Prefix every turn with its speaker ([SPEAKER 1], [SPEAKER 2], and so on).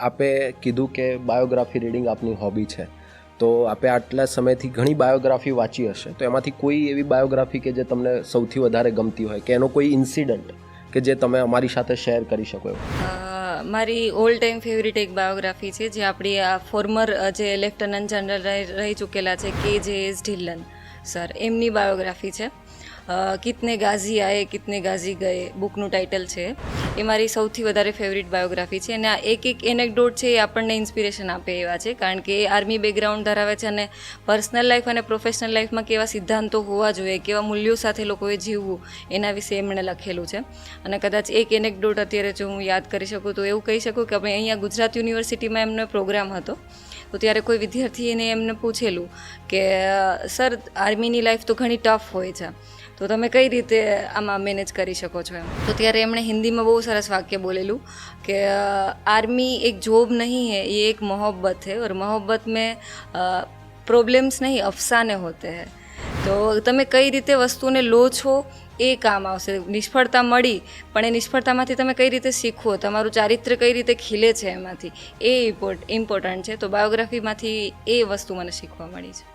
[SPEAKER 1] આપે કીધું કે બાયોગ્રાફી રીડિંગ આપની હોબી છે, તો આપે આટલા સમયથી ઘણી બાયોગ્રાફી વાંચી હશે, તો એમાંથી કોઈ એવી બાયોગ્રાફી કે જે તમને સૌથી વધારે ગમતી હોય, કે એનો કોઈ ઇન્સિડન્ટ કે જે તમે અમારી સાથે શેર કરી શકો એવું?
[SPEAKER 2] મારી ઓલ ટાઈમ ફેવરિટ એક બાયોગ્રાફી છે, જે આપણી આ ફોર્મર જે લેફ્ટનન્ટ જનરલ રહી ચૂકેલા છે KJS ઢિલ્લન સર, એમની બાયોગ્રાફી છે. કિતને ગાઝી આએ કિતને ગાઝી ગયે બુકનું ટાઇટલ છે. એ મારી સૌથી વધારે ફેવરિટ બાયોગ્રાફી છે, અને આ એક એનેક્ડોટ છે એ આપણને ઇન્સ્પિરેશન આપે એવા છે, કારણ કે એ આર્મી બેકગ્રાઉન્ડ ધરાવે છે, અને પર્સનલ લાઈફ અને પ્રોફેશનલ લાઈફમાં કેવા સિદ્ધાંતો હોવા જોઈએ, કેવા મૂલ્યો સાથે લોકોએ જીવવું, એના વિશે એમણે લખેલું છે. અને કદાચ એક એનેક્ડોટ અત્યારે જો હું યાદ કરી શકું તો એવું કહી શકું કે આપણે અહીંયા ગુજરાત યુનિવર્સિટીમાં એમનો પ્રોગ્રામ હતો, તો ત્યારે કોઈ વિદ્યાર્થીને એમને પૂછેલું કે સર, આર્મીની લાઈફ તો ઘણી ટફ હોય છે, તો તમે કઈ રીતે આમાં મેનેજ કરી શકો છો એમ? તો ત્યારે એમણે હિન્દીમાં બહુ સરસ વાક્ય બોલેલું કે आर्मी एक जॉब नहीं है, ये एक मोहब्बत है, और मोहब्बत में प्रॉब्लम्स नहीं अफसाने होते हैं. તો તમે કઈ રીતે વસ્તુને લો છો એ કામ આવશે. નિષ્ફળતા મળી, પણ એ નિષ્ફળતામાંથી તમે કઈ રીતે શીખવો, તમારું ચારિત્ર્ય કઈ રીતે ખીલે છે એમાંથી, એ ઇમ્પોર્ટન્ટ છે. તો બાયોગ્રાફીમાંથી એ વસ્તુ મને શીખવા મળી છે.